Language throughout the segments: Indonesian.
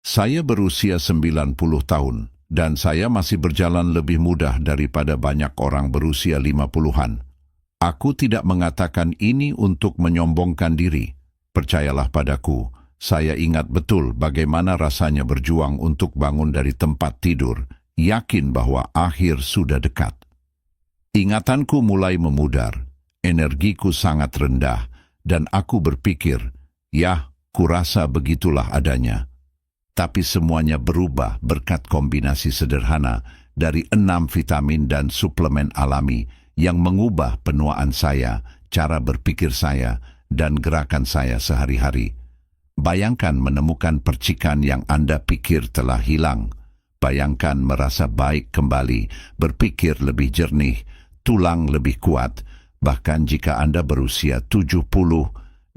Saya berusia 90 tahun, dan saya masih berjalan lebih mudah daripada banyak orang berusia 50-an. Aku tidak mengatakan ini untuk menyombongkan diri. Percayalah padaku, saya ingat betul bagaimana rasanya berjuang untuk bangun dari tempat tidur, yakin bahwa akhir sudah dekat. Ingatanku mulai memudar, energiku sangat rendah, dan aku berpikir, ya, kurasa begitulah adanya. Tapi semuanya berubah berkat kombinasi sederhana dari 6 vitamin dan suplemen alami yang mengubah penuaan saya, cara berpikir saya, dan gerakan saya sehari-hari. Bayangkan menemukan percikan yang Anda pikir telah hilang. Bayangkan merasa baik kembali, berpikir lebih jernih, tulang lebih kuat, bahkan jika Anda berusia 70, 80,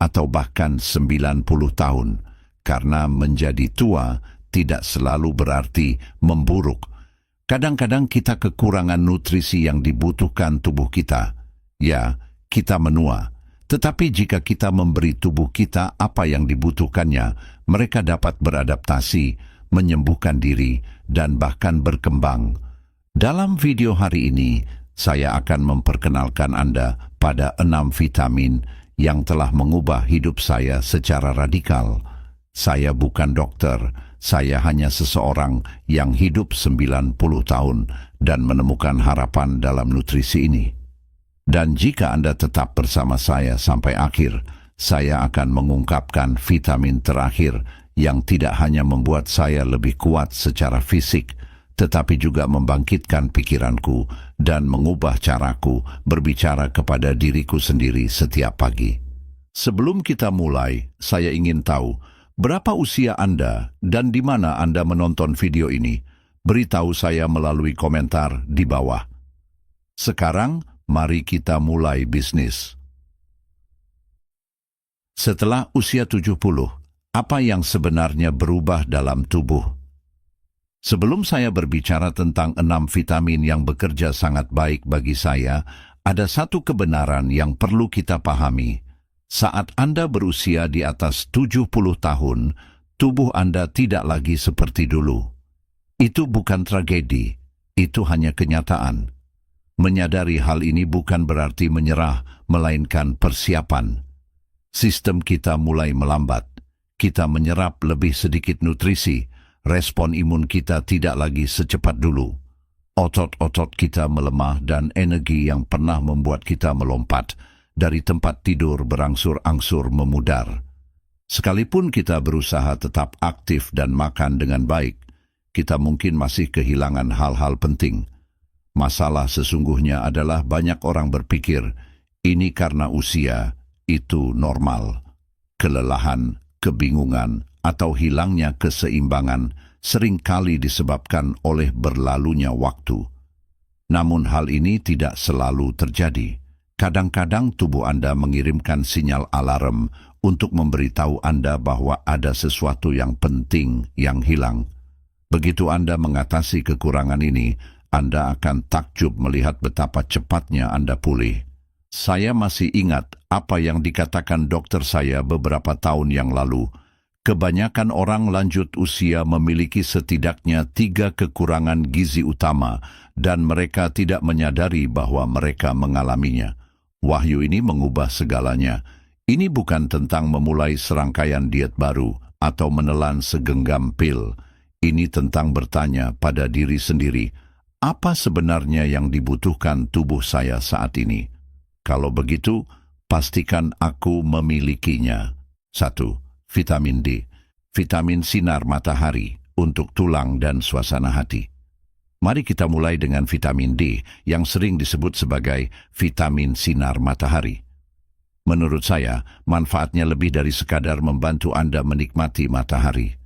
atau bahkan 90 tahun. Karena menjadi tua tidak selalu berarti memburuk. Kadang-kadang kita kekurangan nutrisi yang dibutuhkan tubuh kita. Ya, kita menua. Tetapi jika kita memberi tubuh kita apa yang dibutuhkannya, mereka dapat beradaptasi, menyembuhkan diri, dan bahkan berkembang. Dalam video hari ini, saya akan memperkenalkan Anda pada 6 vitamin yang telah mengubah hidup saya secara radikal. Saya bukan dokter, saya hanya seseorang yang hidup 90 tahun dan menemukan harapan dalam nutrisi ini. Dan jika Anda tetap bersama saya sampai akhir, saya akan mengungkapkan vitamin terakhir yang tidak hanya membuat saya lebih kuat secara fisik, tetapi juga membangkitkan pikiranku dan mengubah caraku berbicara kepada diriku sendiri setiap pagi. Sebelum kita mulai, saya ingin tahu, berapa usia Anda dan di mana Anda menonton video ini? Beritahu saya melalui komentar di bawah. Sekarang, mari kita mulai bisnis. Setelah usia 70, apa yang sebenarnya berubah dalam tubuh? Sebelum saya berbicara tentang 6 vitamin yang bekerja sangat baik bagi saya, ada satu kebenaran yang perlu kita pahami. Saat Anda berusia di atas 70 tahun, tubuh Anda tidak lagi seperti dulu. Itu bukan tragedi, itu hanya kenyataan. Menyadari hal ini bukan berarti menyerah, melainkan persiapan. Sistem kita mulai melambat. Kita menyerap lebih sedikit nutrisi. Respon imun kita tidak lagi secepat dulu. Otot-otot kita melemah dan energi yang pernah membuat kita melompat dari tempat tidur berangsur-angsur memudar. Sekalipun kita berusaha tetap aktif dan makan dengan baik, kita mungkin masih kehilangan hal-hal penting. Masalah sesungguhnya adalah banyak orang berpikir, ini karena usia, itu normal. Kelelahan, kebingungan, atau hilangnya keseimbangan seringkali disebabkan oleh berlalunya waktu. Namun hal ini tidak selalu terjadi. Kadang-kadang tubuh Anda mengirimkan sinyal alarm untuk memberitahu Anda bahwa ada sesuatu yang penting yang hilang. Begitu Anda mengatasi kekurangan ini, Anda akan takjub melihat betapa cepatnya Anda pulih. Saya masih ingat apa yang dikatakan dokter saya beberapa tahun yang lalu. Kebanyakan orang lanjut usia memiliki setidaknya 3 kekurangan gizi utama dan mereka tidak menyadari bahwa mereka mengalaminya. Wahyu ini mengubah segalanya. Ini bukan tentang memulai serangkaian diet baru atau menelan segenggam pil. Ini tentang bertanya pada diri sendiri, apa sebenarnya yang dibutuhkan tubuh saya saat ini? Kalau begitu, pastikan aku memilikinya. 1. Vitamin D. Vitamin sinar matahari untuk tulang dan suasana hati. Mari kita mulai dengan vitamin D yang sering disebut sebagai vitamin sinar matahari. Menurut saya, manfaatnya lebih dari sekadar membantu Anda menikmati matahari.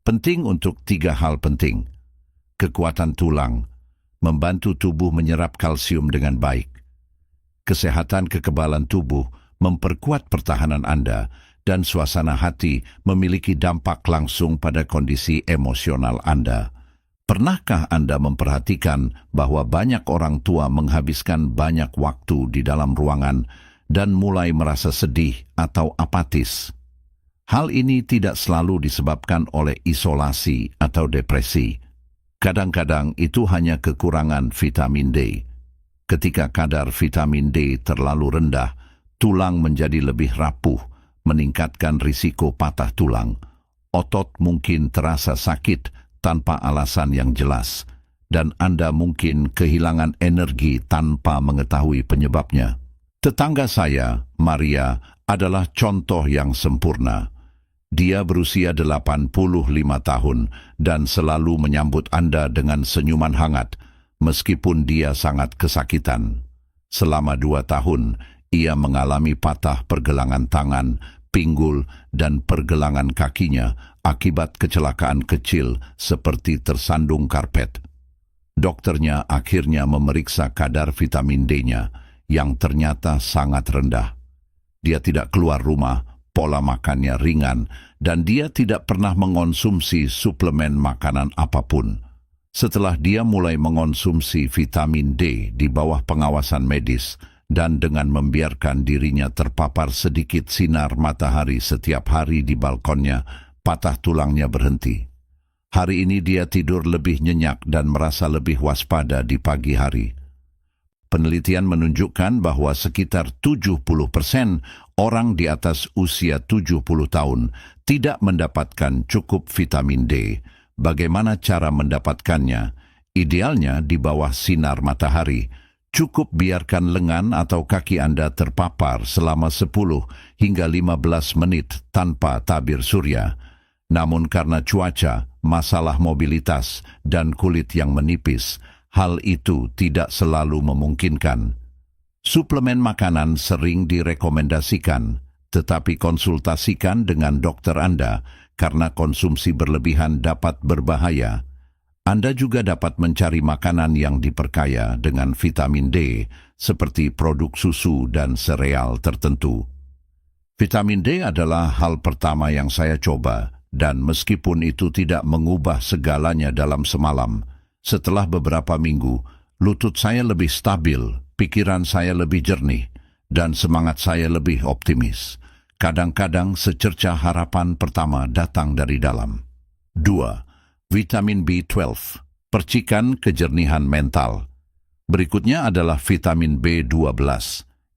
Penting untuk 3 hal penting. Kekuatan tulang, membantu tubuh menyerap kalsium dengan baik. Kesehatan kekebalan tubuh, memperkuat pertahanan Anda, dan suasana hati memiliki dampak langsung pada kondisi emosional Anda. Pernahkah Anda memperhatikan bahwa banyak orang tua menghabiskan banyak waktu di dalam ruangan dan mulai merasa sedih atau apatis? Hal ini tidak selalu disebabkan oleh isolasi atau depresi. Kadang-kadang itu hanya kekurangan vitamin D. Ketika kadar vitamin D terlalu rendah, tulang menjadi lebih rapuh, meningkatkan risiko patah tulang. Otot mungkin terasa sakit tanpa alasan yang jelas, dan Anda mungkin kehilangan energi tanpa mengetahui penyebabnya. Tetangga saya, Maria, adalah contoh yang sempurna. Dia berusia 85 tahun dan selalu menyambut Anda dengan senyuman hangat, meskipun dia sangat kesakitan. Selama 2 tahun, ia mengalami patah pergelangan tangan, pinggul, dan pergelangan kakinya akibat kecelakaan kecil seperti tersandung karpet. Dokternya akhirnya memeriksa kadar vitamin D-nya, yang ternyata sangat rendah. Dia tidak keluar rumah, pola makannya ringan, dan dia tidak pernah mengonsumsi suplemen makanan apapun. Setelah dia mulai mengonsumsi vitamin D di bawah pengawasan medis dan dengan membiarkan dirinya terpapar sedikit sinar matahari setiap hari di balkonnya, patah tulangnya berhenti. Hari ini dia tidur lebih nyenyak dan merasa lebih waspada di pagi hari. Penelitian menunjukkan bahwa sekitar 70% orang di atas usia 70 tahun tidak mendapatkan cukup vitamin D. Bagaimana cara mendapatkannya? Idealnya di bawah sinar matahari. Cukup biarkan lengan atau kaki Anda terpapar selama 10 hingga 15 menit tanpa tabir surya. Namun karena cuaca, masalah mobilitas, dan kulit yang menipis, hal itu tidak selalu memungkinkan. Suplemen makanan sering direkomendasikan, tetapi konsultasikan dengan dokter Anda karena konsumsi berlebihan dapat berbahaya. Anda juga dapat mencari makanan yang diperkaya dengan vitamin D, seperti produk susu dan sereal tertentu. Vitamin D adalah hal pertama yang saya coba, dan meskipun itu tidak mengubah segalanya dalam semalam, setelah beberapa minggu, lutut saya lebih stabil, pikiran saya lebih jernih, dan semangat saya lebih optimis. Kadang-kadang secercah harapan pertama datang dari dalam. 2. Vitamin B12, percikan kejernihan mental. Berikutnya adalah vitamin B12,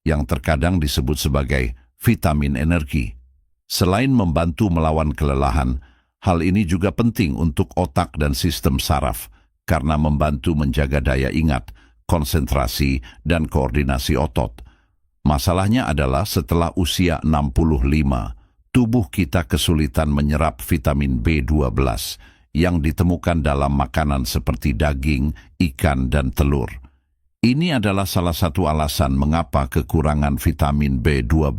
yang terkadang disebut sebagai vitamin energi. Selain membantu melawan kelelahan, hal ini juga penting untuk otak dan sistem saraf, karena membantu menjaga daya ingat, konsentrasi, dan koordinasi otot. Masalahnya adalah setelah usia 65, tubuh kita kesulitan menyerap vitamin B12 yang ditemukan dalam makanan seperti daging, ikan, dan telur. Ini adalah salah satu alasan mengapa kekurangan vitamin B12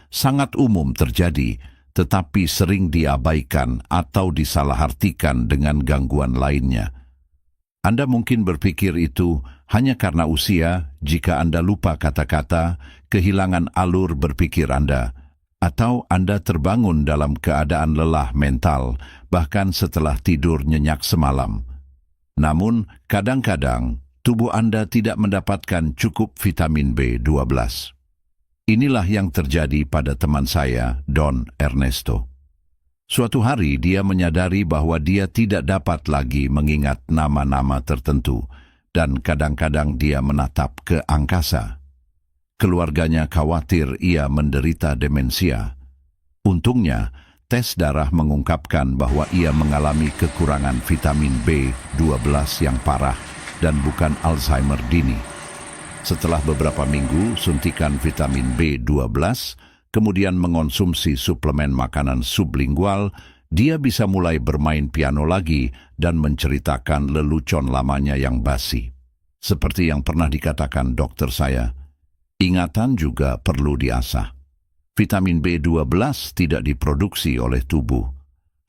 sangat umum terjadi, tetapi sering diabaikan atau disalahartikan dengan gangguan lainnya. Anda mungkin berpikir itu hanya karena usia jika Anda lupa kata-kata, kehilangan alur berpikir Anda, atau Anda terbangun dalam keadaan lelah mental, bahkan setelah tidur nyenyak semalam. Namun, kadang-kadang tubuh Anda tidak mendapatkan cukup vitamin B12. Inilah yang terjadi pada teman saya, Don Ernesto. Suatu hari dia menyadari bahwa dia tidak dapat lagi mengingat nama-nama tertentu, dan kadang-kadang dia menatap ke angkasa. Keluarganya khawatir ia menderita demensia. Untungnya, tes darah mengungkapkan bahwa ia mengalami kekurangan vitamin B12 yang parah dan bukan Alzheimer dini. Setelah beberapa minggu suntikan vitamin B12, kemudian mengonsumsi suplemen makanan sublingual, dia bisa mulai bermain piano lagi dan menceritakan lelucon lamanya yang basi. Seperti yang pernah dikatakan dokter saya, ingatan juga perlu diasah. Vitamin B12 tidak diproduksi oleh tubuh.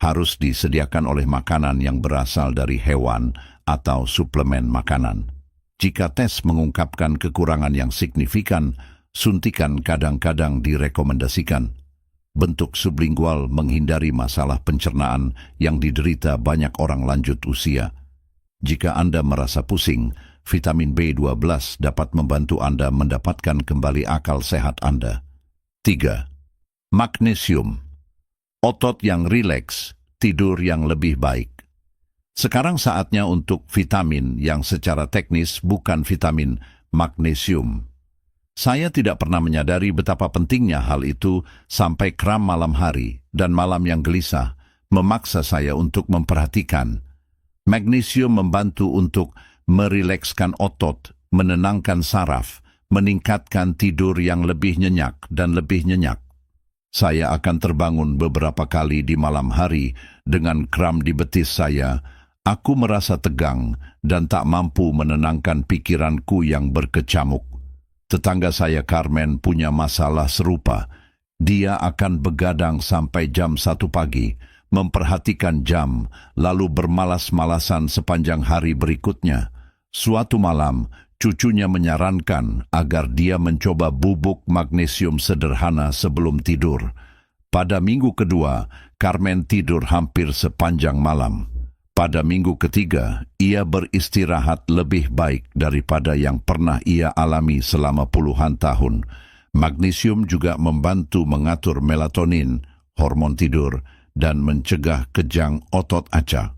Harus disediakan oleh makanan yang berasal dari hewan atau suplemen makanan. Jika tes mengungkapkan kekurangan yang signifikan, suntikan kadang-kadang direkomendasikan. Bentuk sublingual menghindari masalah pencernaan yang diderita banyak orang lanjut usia. Jika Anda merasa pusing, vitamin B12 dapat membantu Anda mendapatkan kembali akal sehat Anda. 3. Magnesium. otot yang rileks, tidur yang lebih baik. Sekarang saatnya untuk vitamin yang secara teknis bukan vitamin magnesium. Saya tidak pernah menyadari betapa pentingnya hal itu sampai kram malam hari dan malam yang gelisah memaksa saya untuk memperhatikan. Magnesium membantu untuk merilekskan otot, menenangkan saraf, meningkatkan tidur yang lebih nyenyak dan lebih nyenyak. Saya akan terbangun beberapa kali di malam hari dengan kram di betis saya. Aku merasa tegang dan tak mampu menenangkan pikiranku yang berkecamuk. Tetangga saya Carmen punya masalah serupa. Dia akan begadang sampai jam 1 pagi, memperhatikan jam, lalu bermalas-malasan sepanjang hari berikutnya. Suatu malam, cucunya menyarankan agar dia mencoba bubuk magnesium sederhana sebelum tidur. Pada minggu kedua, Carmen tidur hampir sepanjang malam. Pada minggu ketiga, ia beristirahat lebih baik daripada yang pernah ia alami selama puluhan tahun. Magnesium juga membantu mengatur melatonin, hormon tidur, dan mencegah kejang otot acak.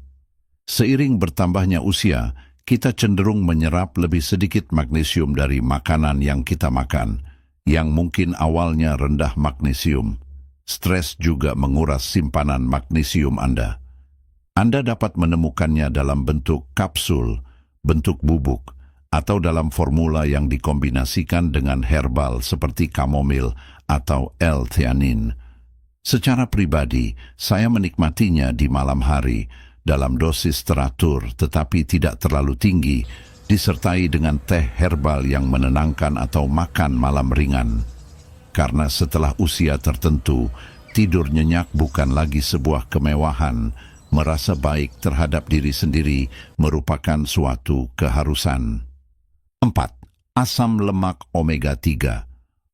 Seiring bertambahnya usia, kita cenderung menyerap lebih sedikit magnesium dari makanan yang kita makan, yang mungkin awalnya rendah magnesium. Stres juga menguras simpanan magnesium Anda. Anda dapat menemukannya dalam bentuk kapsul, bentuk bubuk, atau dalam formula yang dikombinasikan dengan herbal seperti kamomil atau L-theanine. Secara pribadi, saya menikmatinya di malam hari dalam dosis teratur tetapi tidak terlalu tinggi, disertai dengan teh herbal yang menenangkan atau makan malam ringan. Karena setelah usia tertentu, tidur nyenyak bukan lagi sebuah kemewahan. Merasa baik terhadap diri sendiri merupakan suatu keharusan. 4. Asam lemak omega 3.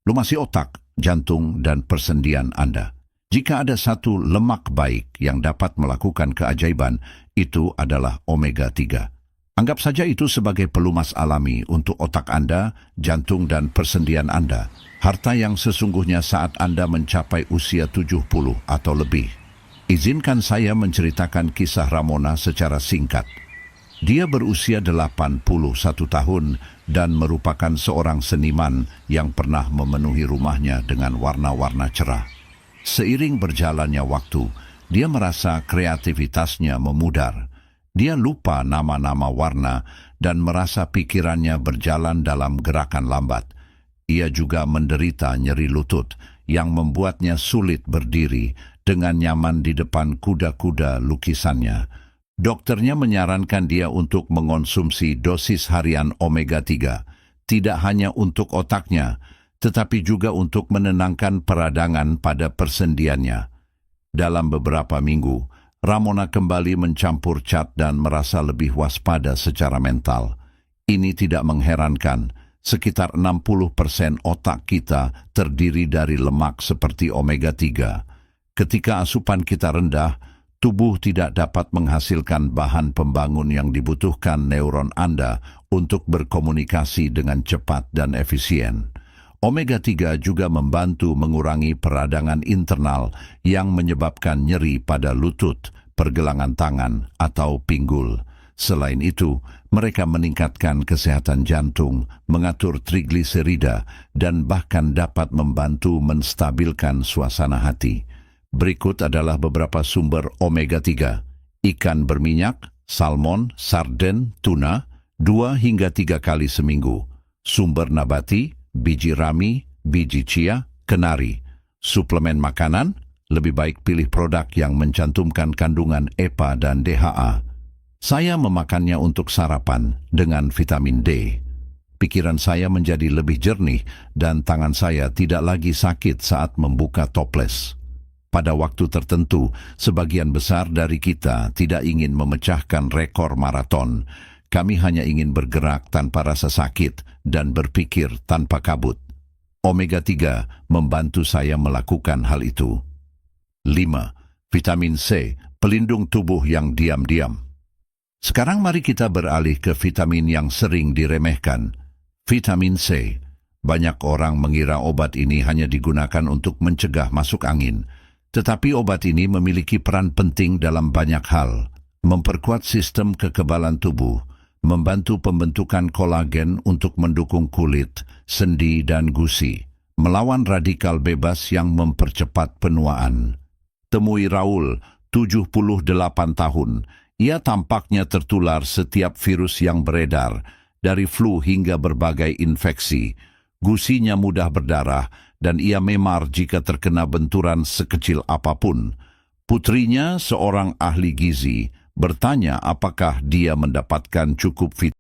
Lumasi otak, jantung, dan persendian Anda. Jika ada satu lemak baik yang dapat melakukan keajaiban, itu adalah omega 3. Anggap saja itu sebagai pelumas alami untuk otak Anda, jantung, dan persendian Anda. Harta yang sesungguhnya saat Anda mencapai usia 70 atau lebih. Izinkan saya menceritakan kisah Ramona secara singkat. Dia berusia 81 tahun dan merupakan seorang seniman yang pernah memenuhi rumahnya dengan warna-warna cerah. Seiring berjalannya waktu, dia merasa kreativitasnya memudar. Dia lupa nama-nama warna dan merasa pikirannya berjalan dalam gerakan lambat. Ia juga menderita nyeri lutut yang membuatnya sulit berdiri dengan nyaman di depan kuda-kuda lukisannya. Dokternya menyarankan dia untuk mengonsumsi dosis harian omega 3, tidak hanya untuk otaknya, tetapi juga untuk menenangkan peradangan pada persendiannya. Dalam beberapa minggu, Ramona kembali mencampur cat dan merasa lebih waspada secara mental. Ini tidak mengherankan, sekitar 60% otak kita terdiri dari lemak seperti omega 3. Ketika asupan kita rendah, tubuh tidak dapat menghasilkan bahan pembangun yang dibutuhkan neuron Anda untuk berkomunikasi dengan cepat dan efisien. Omega 3 juga membantu mengurangi peradangan internal yang menyebabkan nyeri pada lutut, pergelangan tangan, atau pinggul. Selain itu, mereka meningkatkan kesehatan jantung, mengatur trigliserida, dan bahkan dapat membantu menstabilkan suasana hati. Berikut adalah beberapa sumber omega 3. Ikan berminyak, salmon, sarden, tuna, 2 hingga 3 kali seminggu. Sumber nabati, biji rami, biji chia, kenari. Suplemen makanan, lebih baik pilih produk yang mencantumkan kandungan EPA dan DHA. Saya memakannya untuk sarapan dengan vitamin D. Pikiran saya menjadi lebih jernih dan tangan saya tidak lagi sakit saat membuka toples. Pada waktu tertentu, sebagian besar dari kita tidak ingin memecahkan rekor maraton. Kami hanya ingin bergerak tanpa rasa sakit dan berpikir tanpa kabut. Omega 3 membantu saya melakukan hal itu. 5. Vitamin C, pelindung tubuh yang diam-diam. Sekarang mari kita beralih ke vitamin yang sering diremehkan, vitamin C. Banyak orang mengira obat ini hanya digunakan untuk mencegah masuk angin. Tetapi obat ini memiliki peran penting dalam banyak hal, memperkuat sistem kekebalan tubuh, membantu pembentukan kolagen untuk mendukung kulit, sendi, dan gusi, melawan radikal bebas yang mempercepat penuaan. Temui Raul, 78 tahun. Ia tampaknya tertular setiap virus yang beredar, dari flu hingga berbagai infeksi. Gusinya mudah berdarah, dan ia memar jika terkena benturan sekecil apapun. Putrinya, seorang ahli gizi, bertanya apakah dia mendapatkan cukup vitamin